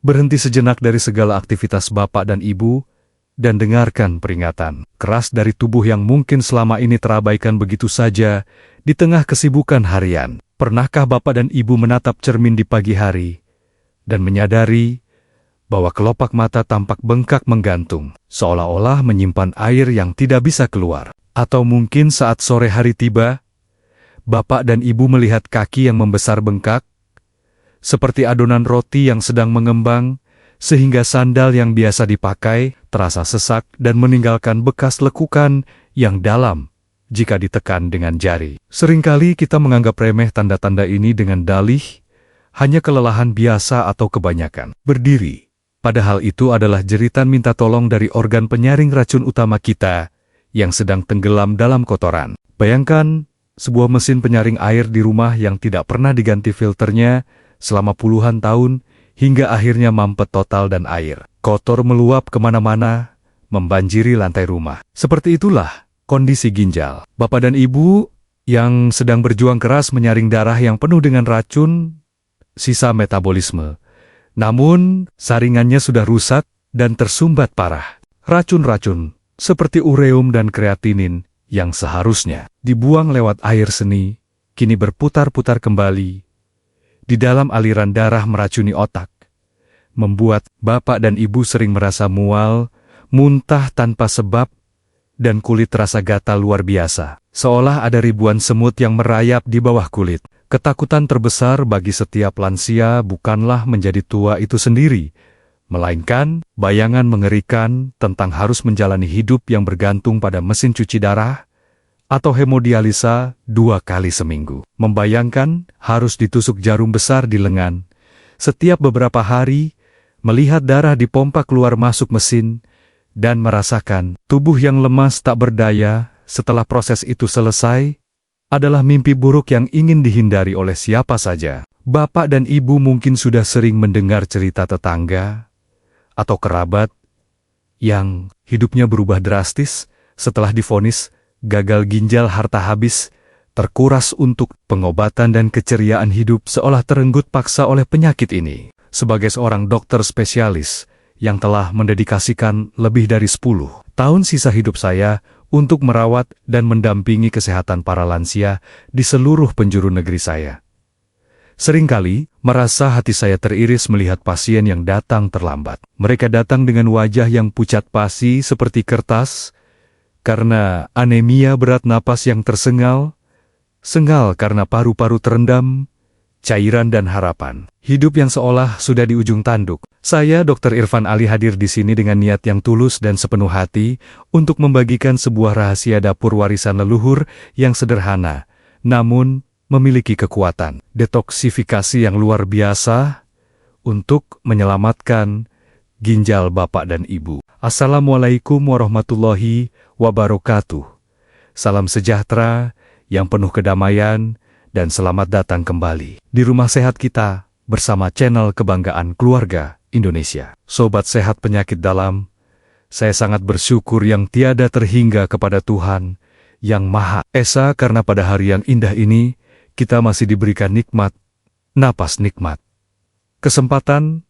Berhenti sejenak dari segala aktivitas bapak dan ibu, dan dengarkan peringatan keras dari tubuh yang mungkin selama ini terabaikan begitu saja di tengah kesibukan harian. Pernahkah bapak dan ibu menatap cermin di pagi hari, dan menyadari bahwa kelopak mata tampak bengkak menggantung, seolah-olah menyimpan air yang tidak bisa keluar? Atau mungkin saat sore hari tiba, bapak dan ibu melihat kaki yang membesar bengkak, seperti adonan roti yang sedang mengembang, sehingga sandal yang biasa dipakai terasa sesak dan meninggalkan bekas lekukan yang dalam jika ditekan dengan jari. Seringkali kita menganggap remeh tanda-tanda ini dengan dalih, hanya kelelahan biasa atau kebanyakan berdiri. Padahal itu adalah jeritan minta tolong dari organ penyaring racun utama kita yang sedang tenggelam dalam kotoran. Bayangkan sebuah mesin penyaring air di rumah yang tidak pernah diganti filternya selama puluhan tahun, hingga akhirnya mampet total dan air kotor meluap kemana-mana, membanjiri lantai rumah. Seperti itulah kondisi ginjal bapak dan ibu yang sedang berjuang keras menyaring darah yang penuh dengan racun, sisa metabolisme. Namun, saringannya sudah rusak dan tersumbat parah. Racun-racun seperti ureum dan kreatinin yang seharusnya dibuang lewat air seni, kini berputar-putar kembali di dalam aliran darah meracuni otak, membuat bapak dan ibu sering merasa mual, muntah tanpa sebab, dan kulit terasa gatal luar biasa, seolah ada ribuan semut yang merayap di bawah kulit. Ketakutan terbesar bagi setiap lansia bukanlah menjadi tua itu sendiri, melainkan bayangan mengerikan tentang harus menjalani hidup yang bergantung pada mesin cuci darah, atau hemodialisa 2 kali seminggu. Membayangkan harus ditusuk jarum besar di lengan setiap beberapa hari, melihat darah dipompa keluar masuk mesin, dan merasakan tubuh yang lemas tak berdaya setelah proses itu selesai, adalah mimpi buruk yang ingin dihindari oleh siapa saja. Bapak dan ibu mungkin sudah sering mendengar cerita tetangga atau kerabat yang hidupnya berubah drastis setelah divonis gagal ginjal, harta habis, terkuras untuk pengobatan, dan keceriaan hidup seolah terenggut paksa oleh penyakit ini. Sebagai seorang dokter spesialis yang telah mendedikasikan lebih dari 10 tahun sisa hidup saya untuk merawat dan mendampingi kesehatan para lansia di seluruh penjuru negeri saya, seringkali merasa hati saya teriris melihat pasien yang datang terlambat. Mereka datang dengan wajah yang pucat pasi seperti kertas, karena anemia, berat napas yang tersengal, sengal karena paru-paru terendam, cairan dan harapan hidup yang seolah sudah di ujung tanduk. Saya, Dr. Irfan Ali, hadir di sini dengan niat yang tulus dan sepenuh hati untuk membagikan sebuah rahasia dapur warisan leluhur yang sederhana, namun memiliki kekuatan detoksifikasi yang luar biasa untuk menyelamatkan ginjal bapak dan ibu. Assalamualaikum warahmatullahi wabarakatuh. Salam sejahtera yang penuh kedamaian dan selamat datang kembali di rumah sehat kita bersama channel kebanggaan keluarga Indonesia. Sobat sehat penyakit dalam, saya sangat bersyukur yang tiada terhingga kepada Tuhan yang Maha Esa karena pada hari yang indah ini kita masih diberikan nikmat, napas nikmat, kesempatan,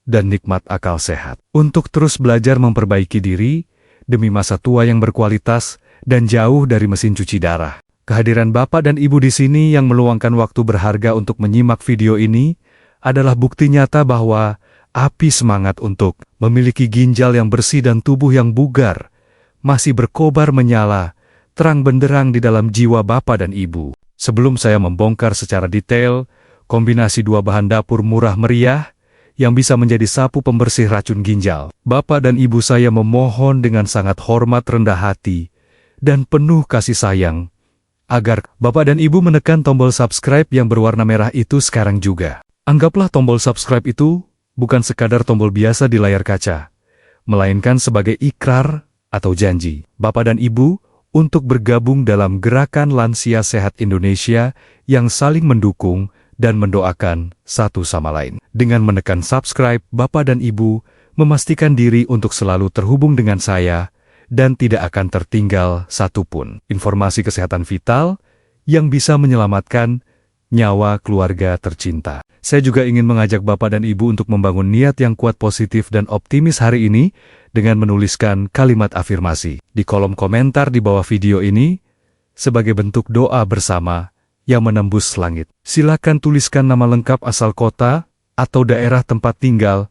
dan nikmat akal sehat untuk terus belajar memperbaiki diri demi masa tua yang berkualitas dan jauh dari mesin cuci darah. Kehadiran bapak dan ibu di sini yang meluangkan waktu berharga untuk menyimak video ini adalah bukti nyata bahwa api semangat untuk memiliki ginjal yang bersih dan tubuh yang bugar masih berkobar menyala terang benderang di dalam jiwa bapak dan ibu. Sebelum saya membongkar secara detail kombinasi 2 bahan dapur murah meriah yang bisa menjadi sapu pembersih racun ginjal, bapak dan ibu saya memohon dengan sangat hormat, rendah hati, dan penuh kasih sayang, agar bapak dan ibu menekan tombol subscribe yang berwarna merah itu sekarang juga. Anggaplah tombol subscribe itu bukan sekadar tombol biasa di layar kaca, melainkan sebagai ikrar atau janji bapak dan ibu untuk bergabung dalam gerakan Lansia Sehat Indonesia yang saling mendukung dan mendoakan satu sama lain. Dengan menekan subscribe, bapak dan ibu memastikan diri untuk selalu terhubung dengan saya dan tidak akan tertinggal satupun informasi kesehatan vital yang bisa menyelamatkan nyawa keluarga tercinta. Saya juga ingin mengajak Bapak dan Ibu untuk membangun niat yang kuat, positif dan optimis hari ini dengan menuliskan kalimat afirmasi di kolom komentar di bawah video ini sebagai bentuk doa bersama yang menembus langit. Silakan tuliskan nama lengkap, asal kota atau daerah tempat tinggal,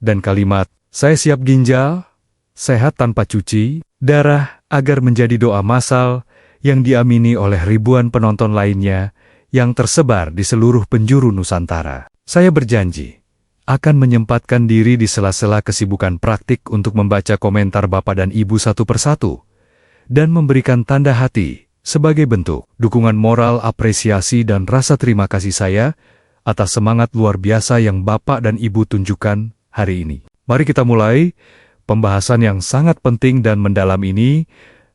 dan kalimat, "Saya siap ginjal, sehat tanpa cuci darah," agar menjadi doa massal yang diamini oleh ribuan penonton lainnya yang tersebar di seluruh penjuru Nusantara. Saya berjanji akan menyempatkan diri di sela-sela kesibukan praktik untuk membaca komentar Bapak dan Ibu satu persatu dan memberikan tanda hati sebagai bentuk dukungan moral, apresiasi dan rasa terima kasih saya atas semangat luar biasa yang Bapak dan Ibu tunjukkan hari ini. Mari kita mulai pembahasan yang sangat penting dan mendalam ini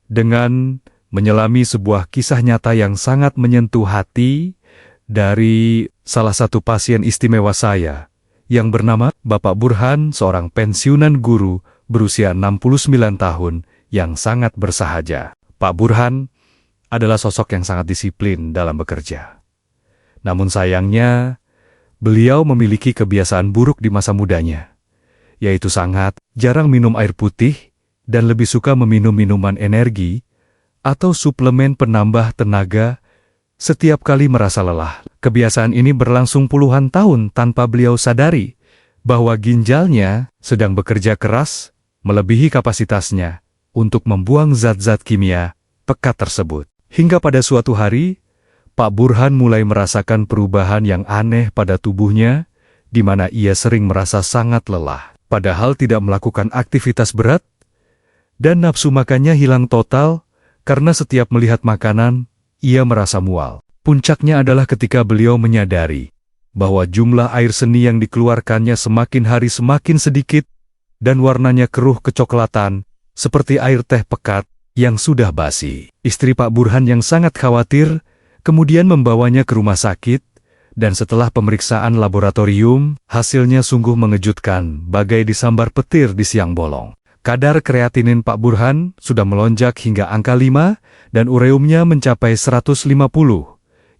dengan menyelami sebuah kisah nyata yang sangat menyentuh hati dari salah satu pasien istimewa saya yang bernama Bapak Burhan, seorang pensiunan guru berusia 69 tahun yang sangat bersahaja. Pak Burhan adalah sosok yang sangat disiplin dalam bekerja. Namun sayangnya, beliau memiliki kebiasaan buruk di masa mudanya, yaitu sangat jarang minum air putih dan lebih suka meminum minuman energi atau suplemen penambah tenaga setiap kali merasa lelah. Kebiasaan ini berlangsung puluhan tahun tanpa beliau sadari bahwa ginjalnya sedang bekerja keras melebihi kapasitasnya untuk membuang zat-zat kimia pekat tersebut. Hingga pada suatu hari, Pak Burhan mulai merasakan perubahan yang aneh pada tubuhnya, di mana ia sering merasa sangat lelah, padahal tidak melakukan aktivitas berat, dan nafsu makannya hilang total. Karena setiap melihat makanan, ia merasa mual. Puncaknya adalah ketika beliau menyadari bahwa jumlah air seni yang dikeluarkannya semakin hari semakin sedikit dan warnanya keruh kecoklatan, seperti air teh pekat yang sudah basi. Istri Pak Burhan yang sangat khawatir kemudian membawanya ke rumah sakit, dan setelah pemeriksaan laboratorium, hasilnya sungguh mengejutkan, bagai disambar petir di siang bolong. Kadar kreatinin Pak Burhan sudah melonjak hingga angka 5 dan ureumnya mencapai 150,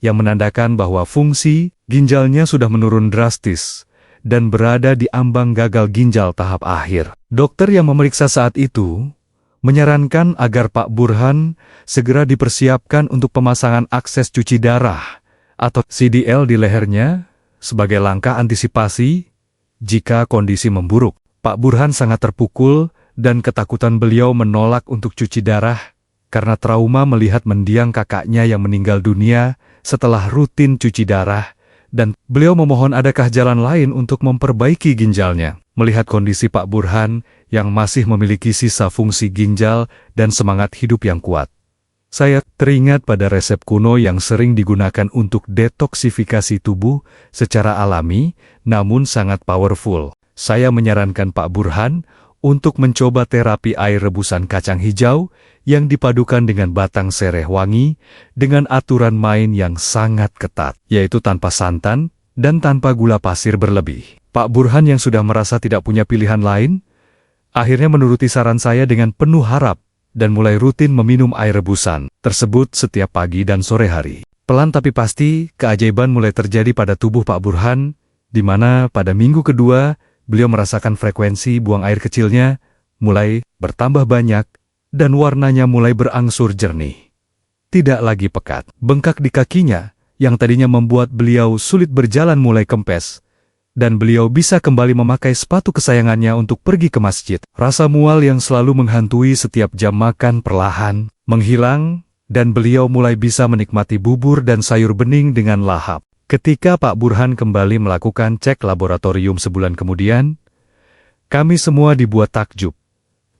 yang menandakan bahwa fungsi ginjalnya sudah menurun drastis dan berada di ambang gagal ginjal tahap akhir. Dokter yang memeriksa saat itu menyarankan agar Pak Burhan segera dipersiapkan untuk pemasangan akses cuci darah atau CDL di lehernya sebagai langkah antisipasi jika kondisi memburuk. Pak Burhan sangat terpukul dan ketakutan beliau menolak untuk cuci darah karena trauma melihat mendiang kakaknya yang meninggal dunia setelah rutin cuci darah, dan beliau memohon adakah jalan lain untuk memperbaiki ginjalnya. Melihat kondisi Pak Burhan yang masih memiliki sisa fungsi ginjal dan semangat hidup yang kuat, saya teringat pada resep kuno yang sering digunakan untuk detoksifikasi tubuh secara alami namun sangat powerful. Saya menyarankan Pak Burhan untuk mencoba terapi air rebusan kacang hijau yang dipadukan dengan batang sereh wangi dengan aturan main yang sangat ketat, yaitu tanpa santan dan tanpa gula pasir berlebih. Pak Burhan yang sudah merasa tidak punya pilihan lain, akhirnya menuruti saran saya dengan penuh harap dan mulai rutin meminum air rebusan tersebut setiap pagi dan sore hari. Pelan tapi pasti, keajaiban mulai terjadi pada tubuh Pak Burhan, di mana pada minggu kedua, beliau merasakan frekuensi buang air kecilnya mulai bertambah banyak dan warnanya mulai berangsur jernih. Tidak lagi pekat. Bengkak di kakinya yang tadinya membuat beliau sulit berjalan mulai kempes, dan beliau bisa kembali memakai sepatu kesayangannya untuk pergi ke masjid. Rasa mual yang selalu menghantui setiap jam makan perlahan menghilang, dan beliau mulai bisa menikmati bubur dan sayur bening dengan lahap. Ketika Pak Burhan kembali melakukan cek laboratorium sebulan kemudian, kami semua dibuat takjub,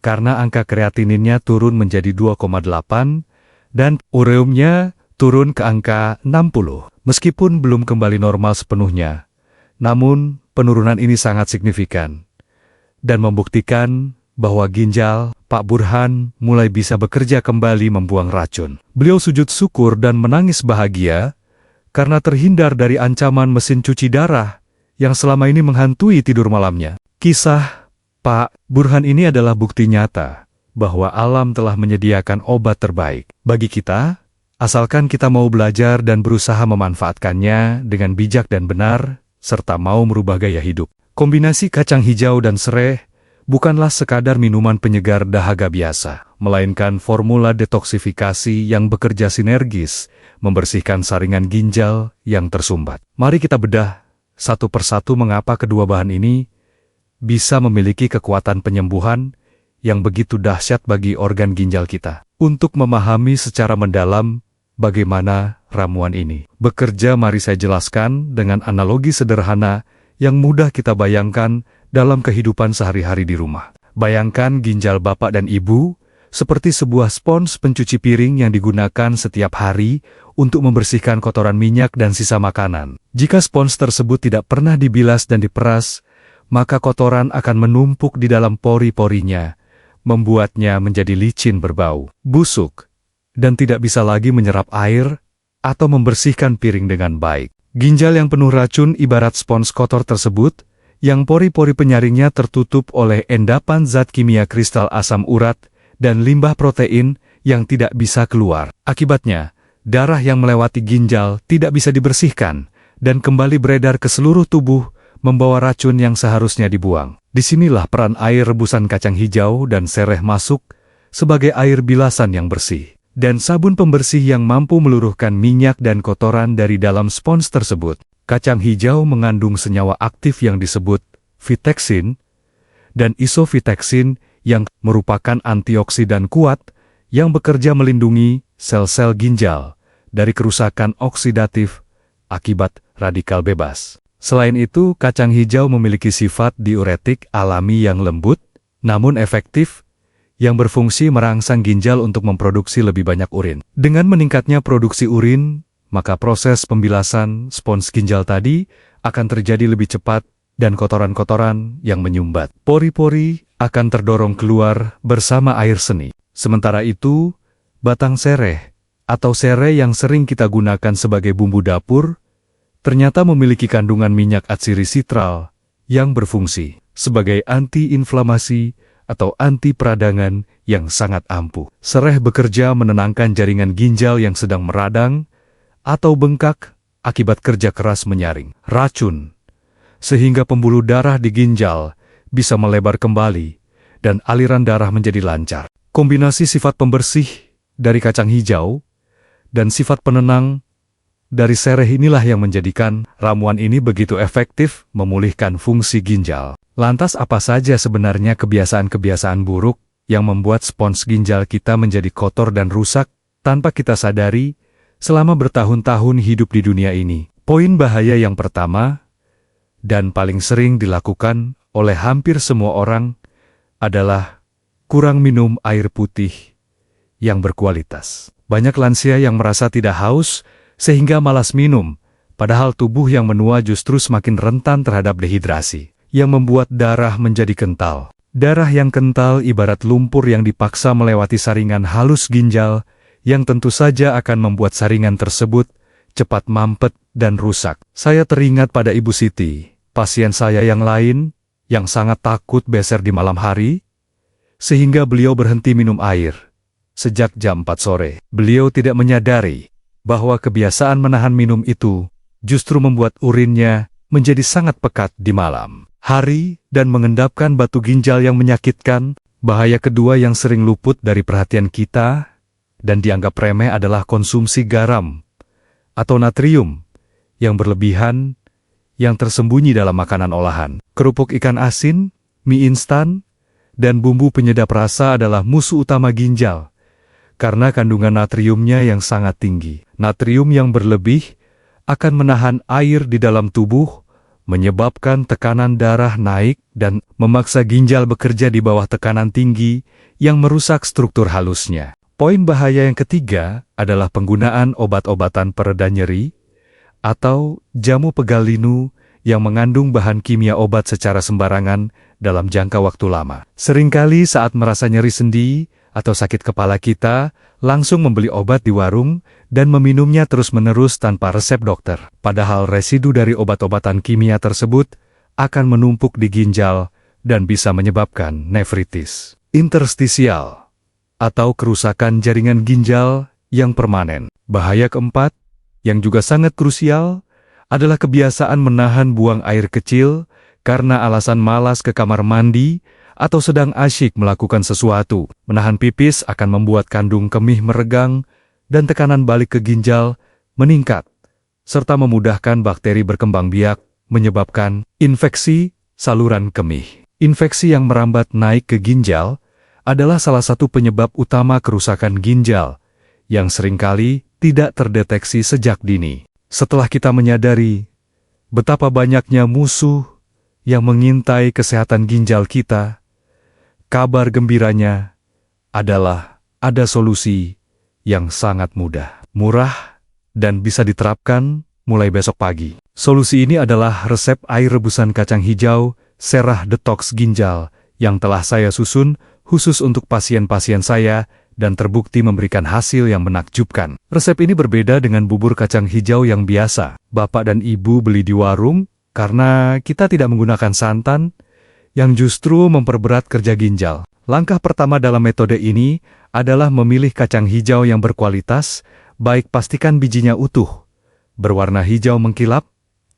karena angka kreatininnya turun menjadi 2,8 dan ureumnya turun ke angka 60. Meskipun belum kembali normal sepenuhnya, namun penurunan ini sangat signifikan dan membuktikan bahwa ginjal Pak Burhan mulai bisa bekerja kembali membuang racun. Beliau sujud syukur dan menangis bahagia karena terhindar dari ancaman mesin cuci darah yang selama ini menghantui tidur malamnya. Kisah Pak Burhan ini adalah bukti nyata bahwa alam telah menyediakan obat terbaik bagi kita asalkan kita mau belajar dan berusaha memanfaatkannya dengan bijak dan benar, serta mau merubah gaya hidup. Kombinasi kacang hijau dan sereh bukanlah sekadar minuman penyegar dahaga biasa, melainkan formula detoksifikasi yang bekerja sinergis, membersihkan saringan ginjal yang tersumbat. Mari kita bedah satu persatu mengapa kedua bahan ini bisa memiliki kekuatan penyembuhan yang begitu dahsyat bagi organ ginjal kita. Untuk memahami secara mendalam bagaimana ramuan ini bekerja, mari saya jelaskan dengan analogi sederhana yang mudah kita bayangkan dalam kehidupan sehari-hari di rumah. Bayangkan ginjal bapak dan ibu seperti sebuah spons pencuci piring yang digunakan setiap hari untuk membersihkan kotoran minyak dan sisa makanan. Jika spons tersebut tidak pernah dibilas dan diperas, maka kotoran akan menumpuk di dalam pori-porinya, membuatnya menjadi licin, berbau, busuk, dan tidak bisa lagi menyerap air atau membersihkan piring dengan baik. Ginjal yang penuh racun ibarat spons kotor tersebut, yang pori-pori penyaringnya tertutup oleh endapan zat kimia kristal asam urat dan limbah protein yang tidak bisa keluar. Akibatnya, darah yang melewati ginjal tidak bisa dibersihkan dan kembali beredar ke seluruh tubuh, membawa racun yang seharusnya dibuang. Disinilah peran air rebusan kacang hijau dan sereh masuk sebagai air bilasan yang bersih, dan sabun pembersih yang mampu meluruhkan minyak dan kotoran dari dalam spons tersebut. Kacang hijau mengandung senyawa aktif yang disebut vitexin dan isovitexin yang merupakan antioksidan kuat yang bekerja melindungi sel-sel ginjal dari kerusakan oksidatif akibat radikal bebas. Selain itu, kacang hijau memiliki sifat diuretik alami yang lembut, namun efektif, yang berfungsi merangsang ginjal untuk memproduksi lebih banyak urin. Dengan meningkatnya produksi urin, maka proses pembilasan spons ginjal tadi akan terjadi lebih cepat dan kotoran-kotoran yang menyumbat pori-pori akan terdorong keluar bersama air seni. Sementara itu, batang sereh atau serai yang sering kita gunakan sebagai bumbu dapur ternyata memiliki kandungan minyak atsiri-sitral yang berfungsi sebagai anti-inflamasi atau anti peradangan yang sangat ampuh. Sereh bekerja menenangkan jaringan ginjal yang sedang meradang atau bengkak akibat kerja keras menyaring racun, sehingga pembuluh darah di ginjal bisa melebar kembali dan aliran darah menjadi lancar. Kombinasi sifat pembersih dari kacang hijau dan sifat penenang dari sereh inilah yang menjadikan ramuan ini begitu efektif memulihkan fungsi ginjal. Lantas apa saja sebenarnya kebiasaan-kebiasaan buruk yang membuat spons ginjal kita menjadi kotor dan rusak tanpa kita sadari selama bertahun-tahun hidup di dunia ini? Poin bahaya yang pertama, dan paling sering dilakukan oleh hampir semua orang, adalah kurang minum air putih yang berkualitas. Banyak lansia yang merasa tidak haus sehingga malas minum, padahal tubuh yang menua justru semakin rentan terhadap dehidrasi, yang membuat darah menjadi kental. Darah yang kental ibarat lumpur yang dipaksa melewati saringan halus ginjal, yang tentu saja akan membuat saringan tersebut cepat mampet dan rusak. Saya teringat pada Ibu Siti, pasien saya yang lain, yang sangat takut beser di malam hari, sehingga beliau berhenti minum air sejak jam 4 sore. Beliau tidak menyadari bahwa kebiasaan menahan minum itu justru membuat urinnya menjadi sangat pekat di malam hari dan mengendapkan batu ginjal yang menyakitkan. Bahaya kedua yang sering luput dari perhatian kita dan dianggap remeh adalah konsumsi garam atau natrium yang berlebihan yang tersembunyi dalam makanan olahan. Kerupuk ikan asin, mie instan, dan bumbu penyedap rasa adalah musuh utama ginjal karena kandungan natriumnya yang sangat tinggi. Natrium yang berlebih akan menahan air di dalam tubuh, menyebabkan tekanan darah naik dan memaksa ginjal bekerja di bawah tekanan tinggi yang merusak struktur halusnya. Poin bahaya yang ketiga adalah penggunaan obat-obatan pereda nyeri atau jamu pegalinu yang mengandung bahan kimia obat secara sembarangan dalam jangka waktu lama. Seringkali saat merasa nyeri sendi atau sakit kepala kita, langsung membeli obat di warung dan meminumnya terus-menerus tanpa resep dokter. Padahal residu dari obat-obatan kimia tersebut akan menumpuk di ginjal dan bisa menyebabkan nefritis interstisial atau kerusakan jaringan ginjal yang permanen. Bahaya keempat, yang juga sangat krusial, adalah kebiasaan menahan buang air kecil karena alasan malas ke kamar mandi atau sedang asyik melakukan sesuatu. Menahan pipis akan membuat kandung kemih meregang dan tekanan balik ke ginjal meningkat, serta memudahkan bakteri berkembang biak, menyebabkan infeksi saluran kemih. Infeksi yang merambat naik ke ginjal adalah salah satu penyebab utama kerusakan ginjal yang seringkali tidak terdeteksi sejak dini. Setelah kita menyadari betapa banyaknya musuh yang mengintai kesehatan ginjal kita, kabar gembiranya adalah ada solusi yang sangat mudah, murah, dan bisa diterapkan mulai besok pagi. Solusi ini adalah resep air rebusan kacang hijau Serah Detox Ginjal yang telah saya susun khusus untuk pasien-pasien saya dan terbukti memberikan hasil yang menakjubkan. Resep ini berbeda dengan bubur kacang hijau yang biasa Bapak dan Ibu beli di warung karena kita tidak menggunakan santan yang justru memperberat kerja ginjal. Langkah pertama dalam metode ini adalah memilih kacang hijau yang berkualitas, baik pastikan bijinya utuh, berwarna hijau mengkilap,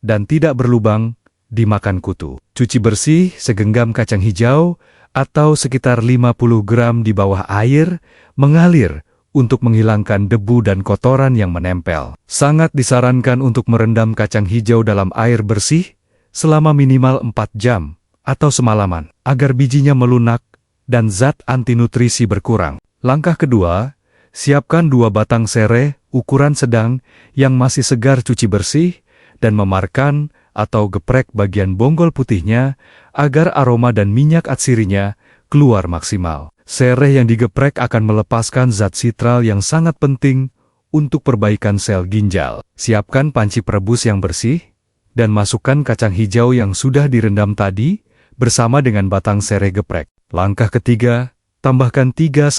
dan tidak berlubang dimakan kutu. Cuci bersih segenggam kacang hijau atau sekitar 50 gram di bawah air mengalir untuk menghilangkan debu dan kotoran yang menempel. Sangat disarankan untuk merendam kacang hijau dalam air bersih selama minimal 4 jam atau semalaman, agar bijinya melunak dan zat antinutrisi berkurang. Langkah kedua, siapkan 2 batang sereh ukuran sedang yang masih segar cuci bersih dan memarkan atau geprek bagian bonggol putihnya agar aroma dan minyak atsirinya keluar maksimal. Sereh yang digeprek akan melepaskan zat sitral yang sangat penting untuk perbaikan sel ginjal. Siapkan panci perebus yang bersih dan masukkan kacang hijau yang sudah direndam tadi bersama dengan batang sereh geprek. Langkah ketiga, tambahkan 3-4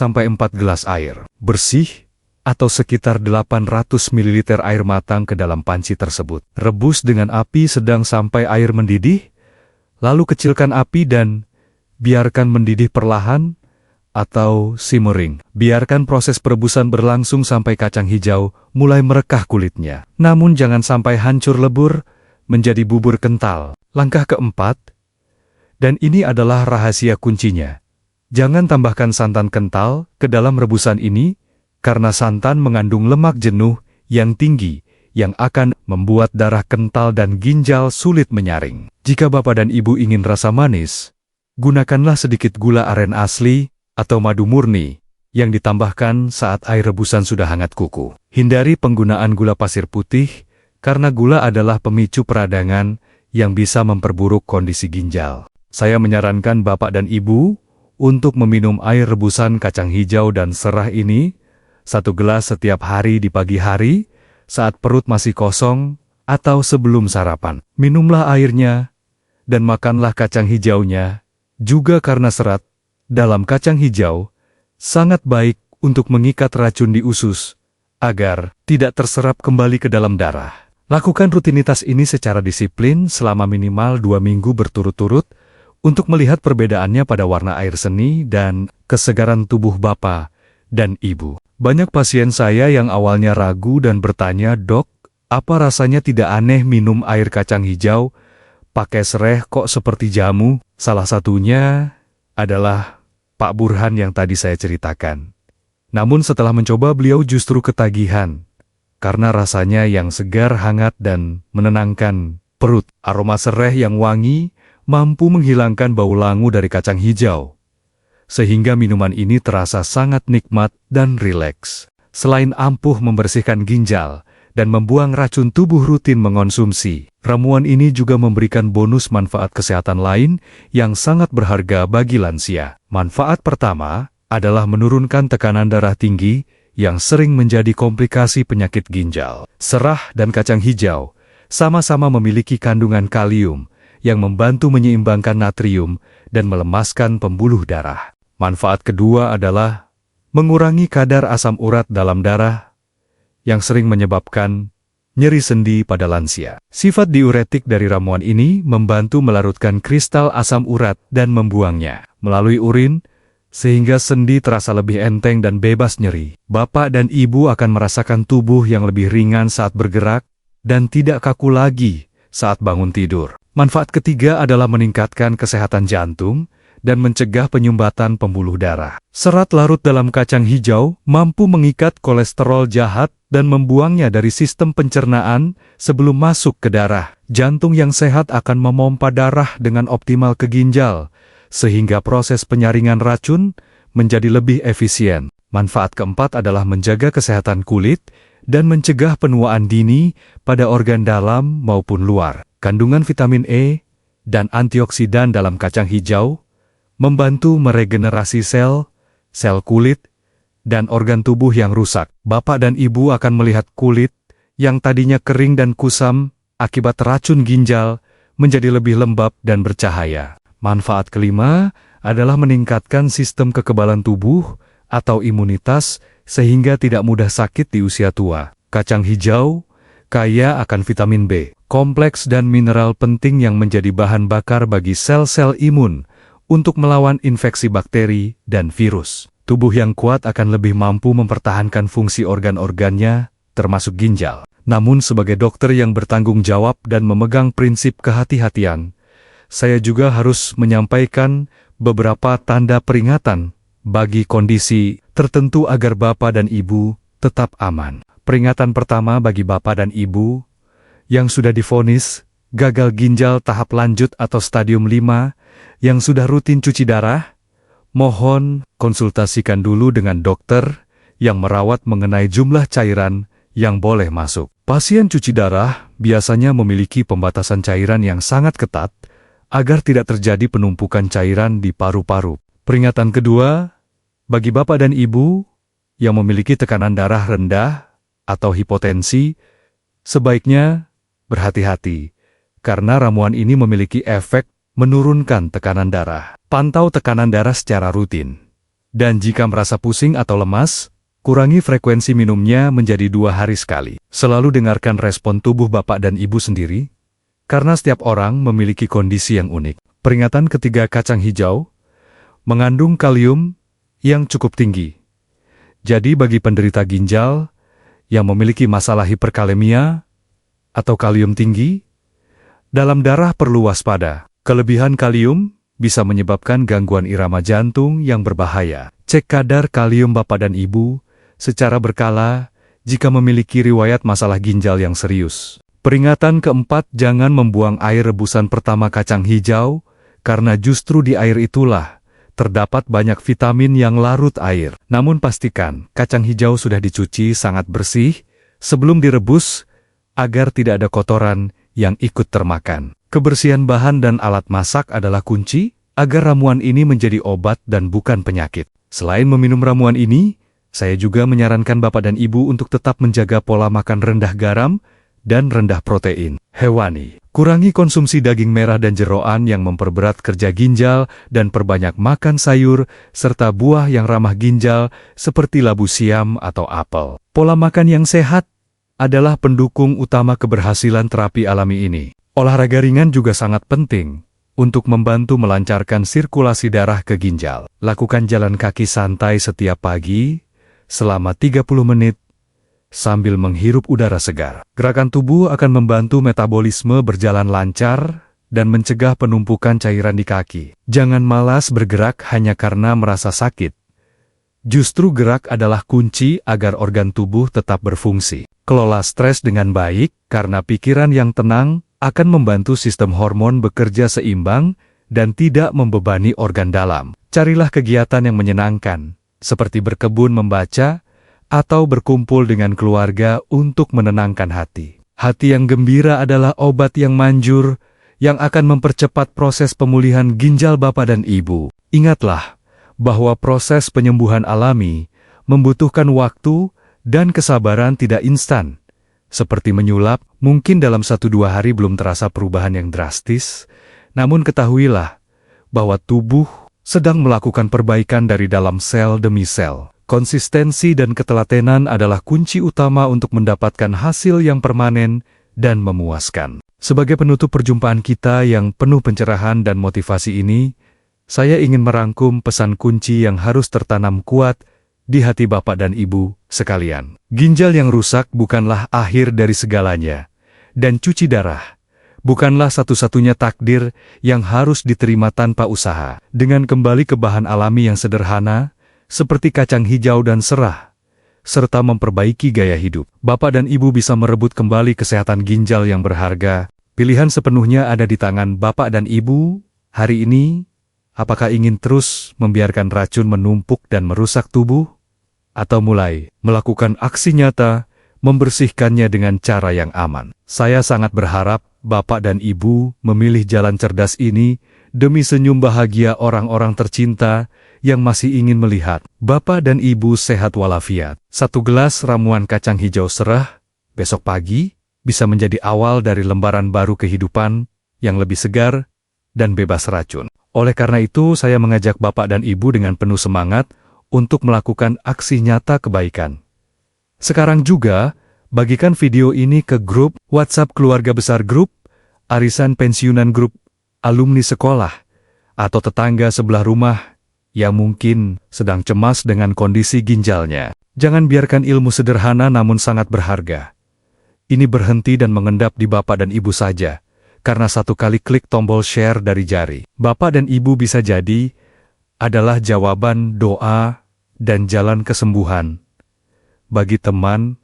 gelas air bersih atau sekitar 800 ml air matang ke dalam panci tersebut. Rebus dengan api sedang sampai air mendidih, lalu kecilkan api dan biarkan mendidih perlahan atau simmering. Biarkan proses perebusan berlangsung sampai kacang hijau mulai merekah kulitnya. Namun jangan sampai hancur lebur menjadi bubur kental. Langkah keempat, dan ini adalah rahasia kuncinya. Jangan tambahkan santan kental ke dalam rebusan ini, karena santan mengandung lemak jenuh yang tinggi yang akan membuat darah kental dan ginjal sulit menyaring. Jika Bapak dan Ibu ingin rasa manis, gunakanlah sedikit gula aren asli atau madu murni yang ditambahkan saat air rebusan sudah hangat kuku. Hindari penggunaan gula pasir putih karena gula adalah pemicu peradangan yang bisa memperburuk kondisi ginjal. Saya menyarankan Bapak dan Ibu untuk meminum air rebusan kacang hijau dan serah ini 1 gelas setiap hari di pagi hari, saat perut masih kosong, atau sebelum sarapan. Minumlah airnya, dan makanlah kacang hijaunya, juga karena serat dalam kacang hijau sangat baik untuk mengikat racun di usus, agar tidak terserap kembali ke dalam darah. Lakukan rutinitas ini secara disiplin selama minimal 2 minggu berturut-turut, untuk melihat perbedaannya pada warna air seni dan kesegaran tubuh Bapak dan Ibu. Banyak pasien saya yang awalnya ragu dan bertanya, "Dok, apa rasanya tidak aneh minum air kacang hijau pakai sereh kok seperti jamu?" Salah satunya adalah Pak Burhan yang tadi saya ceritakan. Namun setelah mencoba beliau justru ketagihan, karena rasanya yang segar, hangat, dan menenangkan perut. Aroma sereh yang wangi mampu menghilangkan bau langu dari kacang hijau, sehingga minuman ini terasa sangat nikmat dan rileks. Selain ampuh membersihkan ginjal dan membuang racun tubuh rutin mengonsumsi, ramuan ini juga memberikan bonus manfaat kesehatan lain yang sangat berharga bagi lansia. Manfaat pertama adalah menurunkan tekanan darah tinggi yang sering menjadi komplikasi penyakit ginjal. Serah dan kacang hijau sama-sama memiliki kandungan kalium yang membantu menyeimbangkan natrium dan melemaskan pembuluh darah. Manfaat kedua adalah mengurangi kadar asam urat dalam darah yang sering menyebabkan nyeri sendi pada lansia. Sifat diuretik dari ramuan ini membantu melarutkan kristal asam urat dan membuangnya melalui urin, sehingga sendi terasa lebih enteng dan bebas nyeri. Bapak dan ibu akan merasakan tubuh yang lebih ringan saat bergerak dan tidak kaku lagi saat bangun tidur. Manfaat ketiga adalah meningkatkan kesehatan jantung dan mencegah penyumbatan pembuluh darah. Serat larut dalam kacang hijau mampu mengikat kolesterol jahat dan membuangnya dari sistem pencernaan sebelum masuk ke darah. Jantung yang sehat akan memompa darah dengan optimal ke ginjal, sehingga proses penyaringan racun menjadi lebih efisien. Manfaat keempat adalah menjaga kesehatan kulit dan mencegah penuaan dini pada organ dalam maupun luar. Kandungan vitamin E dan antioksidan dalam kacang hijau membantu meregenerasi sel kulit, dan organ tubuh yang rusak. Bapak dan ibu akan melihat kulit yang tadinya kering dan kusam akibat racun ginjal menjadi lebih lembab dan bercahaya. Manfaat kelima adalah meningkatkan sistem kekebalan tubuh atau imunitas sehingga tidak mudah sakit di usia tua. Kacang hijau kaya akan vitamin B, kompleks dan mineral penting yang menjadi bahan bakar bagi sel-sel imun untuk melawan infeksi bakteri dan virus. Tubuh yang kuat akan lebih mampu mempertahankan fungsi organ-organnya, termasuk ginjal. Namun sebagai dokter yang bertanggung jawab dan memegang prinsip kehati-hatian, saya juga harus menyampaikan beberapa tanda peringatan bagi kondisi tertentu agar Bapak dan Ibu tetap aman. Peringatan pertama bagi Bapak dan Ibu yang sudah divonis gagal ginjal tahap lanjut atau stadium 5, yang sudah rutin cuci darah, mohon konsultasikan dulu dengan dokter yang merawat mengenai jumlah cairan yang boleh masuk. Pasien cuci darah biasanya memiliki pembatasan cairan yang sangat ketat agar tidak terjadi penumpukan cairan di paru-paru. Peringatan kedua, bagi Bapak dan Ibu yang memiliki tekanan darah rendah atau hipotensi, sebaiknya berhati-hati karena ramuan ini memiliki efek menurunkan tekanan darah. Pantau tekanan darah secara rutin. Dan jika merasa pusing atau lemas, kurangi frekuensi minumnya menjadi 2 hari sekali. Selalu dengarkan respon tubuh Bapak dan Ibu sendiri, karena setiap orang memiliki kondisi yang unik. Peringatan ketiga, kacang hijau mengandung kalium yang cukup tinggi. Jadi bagi penderita ginjal yang memiliki masalah hiperkalemia atau kalium tinggi, dalam darah perlu waspada. Kelebihan kalium bisa menyebabkan gangguan irama jantung yang berbahaya. Cek kadar kalium Bapak dan Ibu secara berkala jika memiliki riwayat masalah ginjal yang serius. Peringatan keempat, jangan membuang air rebusan pertama kacang hijau, karena justru di air itulah terdapat banyak vitamin yang larut air. Namun pastikan kacang hijau sudah dicuci sangat bersih sebelum direbus agar tidak ada kotoran yang ikut termakan. Kebersihan bahan dan alat masak adalah kunci agar ramuan ini menjadi obat dan bukan penyakit. Selain meminum ramuan ini, saya juga menyarankan Bapak dan Ibu untuk tetap menjaga pola makan rendah garam dan rendah protein hewani. Kurangi konsumsi daging merah dan jeroan yang memperberat kerja ginjal dan perbanyak makan sayur serta buah yang ramah ginjal seperti labu siam atau apel. Pola makan yang sehat adalah pendukung utama keberhasilan terapi alami ini. Olahraga ringan juga sangat penting untuk membantu melancarkan sirkulasi darah ke ginjal. Lakukan jalan kaki santai setiap pagi selama 30 menit sambil menghirup udara segar. Gerakan tubuh akan membantu metabolisme berjalan lancar dan mencegah penumpukan cairan di kaki. Jangan malas bergerak hanya karena merasa sakit. Justru gerak adalah kunci agar organ tubuh tetap berfungsi. Kelola stres dengan baik karena pikiran yang tenang akan membantu sistem hormon bekerja seimbang dan tidak membebani organ dalam. Carilah kegiatan yang menyenangkan, seperti berkebun, membaca, atau berkumpul dengan keluarga untuk menenangkan hati. Hati yang gembira adalah obat yang manjur yang akan mempercepat proses pemulihan ginjal Bapak dan Ibu. Ingatlah bahwa proses penyembuhan alami membutuhkan waktu dan kesabaran, tidak instan. Seperti menyulap, mungkin dalam 1-2 hari belum terasa perubahan yang drastis, namun ketahuilah bahwa tubuh sedang melakukan perbaikan dari dalam sel demi sel. Konsistensi dan ketelatenan adalah kunci utama untuk mendapatkan hasil yang permanen dan memuaskan. Sebagai penutup perjumpaan kita yang penuh pencerahan dan motivasi ini, saya ingin merangkum pesan kunci yang harus tertanam kuat di hati Bapak dan Ibu sekalian. Ginjal yang rusak bukanlah akhir dari segalanya, dan cuci darah bukanlah satu-satunya takdir yang harus diterima tanpa usaha. Dengan kembali ke bahan alami yang sederhana, seperti kacang hijau dan serah, serta memperbaiki gaya hidup, Bapak dan Ibu bisa merebut kembali kesehatan ginjal yang berharga. Pilihan sepenuhnya ada di tangan Bapak dan Ibu. Hari ini, apakah ingin terus membiarkan racun menumpuk dan merusak tubuh? Atau mulai melakukan aksi nyata, membersihkannya dengan cara yang aman? Saya sangat berharap Bapak dan Ibu memilih jalan cerdas ini demi senyum bahagia orang-orang tercinta yang masih ingin melihat Bapak dan Ibu sehat walafiat. Satu gelas ramuan kacang hijau serah besok pagi bisa menjadi awal dari lembaran baru kehidupan yang lebih segar dan bebas racun. Oleh karena itu, saya mengajak Bapak dan Ibu dengan penuh semangat untuk melakukan aksi nyata kebaikan. Sekarang juga, bagikan video ini ke grup WhatsApp keluarga besar, grup arisan pensiunan, grup alumni sekolah, atau tetangga sebelah rumah yang mungkin sedang cemas dengan kondisi ginjalnya. Jangan biarkan ilmu sederhana namun sangat berharga ini berhenti dan mengendap di Bapak dan Ibu saja, karena satu kali klik tombol share dari jari Bapak dan Ibu bisa jadi adalah jawaban doa dan jalan kesembuhan bagi teman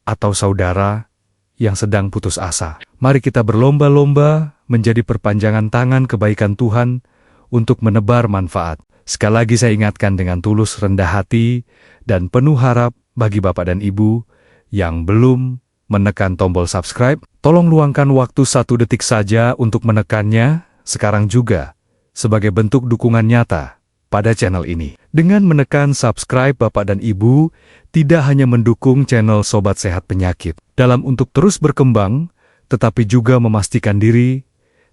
atau saudara yang sedang putus asa. Mari kita berlomba-lomba menjadi perpanjangan tangan kebaikan Tuhan untuk menebar manfaat. Sekali lagi saya ingatkan dengan tulus, rendah hati, dan penuh harap bagi Bapak dan Ibu yang belum menekan tombol subscribe, tolong luangkan waktu 1 detik saja untuk menekannya sekarang juga, sebagai bentuk dukungan nyata pada channel ini. Dengan menekan subscribe, Bapak dan Ibu tidak hanya mendukung channel Sobat Sehat Penyakit dalam untuk terus berkembang, tetapi juga memastikan diri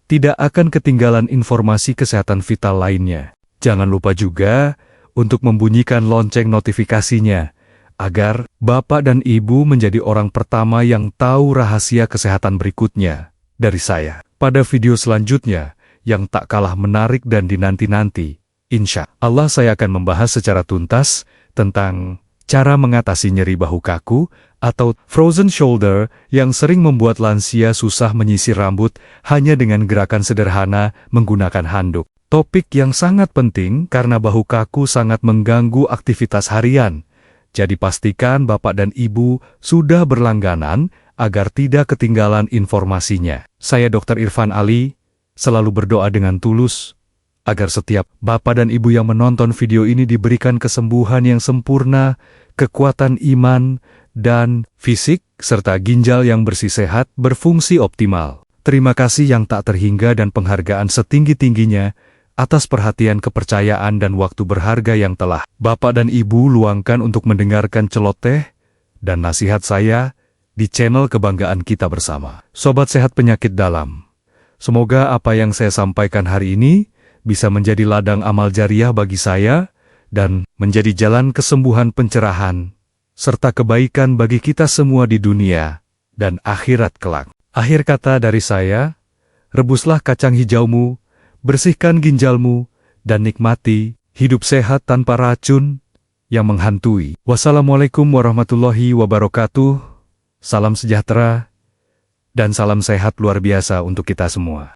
tidak akan ketinggalan informasi kesehatan vital lainnya. Jangan lupa juga untuk membunyikan lonceng notifikasinya, agar Bapak dan Ibu menjadi orang pertama yang tahu rahasia kesehatan berikutnya dari saya. Pada video selanjutnya, yang tak kalah menarik dan dinanti-nanti, insya Allah saya akan membahas secara tuntas tentang cara mengatasi nyeri bahu kaku atau frozen shoulder yang sering membuat lansia susah menyisir rambut hanya dengan gerakan sederhana menggunakan handuk. Topik yang sangat penting karena bahu kaku sangat mengganggu aktivitas harian. Jadi pastikan Bapak dan Ibu sudah berlangganan agar tidak ketinggalan informasinya. Saya Dr. Irfan Ali, selalu berdoa dengan tulus agar setiap Bapak dan Ibu yang menonton video ini diberikan kesembuhan yang sempurna, kekuatan iman dan fisik, serta ginjal yang bersih sehat berfungsi optimal. Terima kasih yang tak terhingga dan penghargaan setinggi-tingginya atas perhatian, kepercayaan, dan waktu berharga yang telah Bapak dan Ibu luangkan untuk mendengarkan celoteh dan nasihat saya di channel kebanggaan kita bersama, Sobat Sehat Penyakit Dalam. Semoga apa yang saya sampaikan hari ini bisa menjadi ladang amal jariah bagi saya dan menjadi jalan kesembuhan, pencerahan, serta kebaikan bagi kita semua di dunia dan akhirat kelak. Akhir kata dari saya, rebuslah kacang hijaumu, bersihkan ginjalmu, dan nikmati hidup sehat tanpa racun yang menghantui. Wassalamualaikum warahmatullahi wabarakatuh. Salam sejahtera dan salam sehat luar biasa untuk kita semua.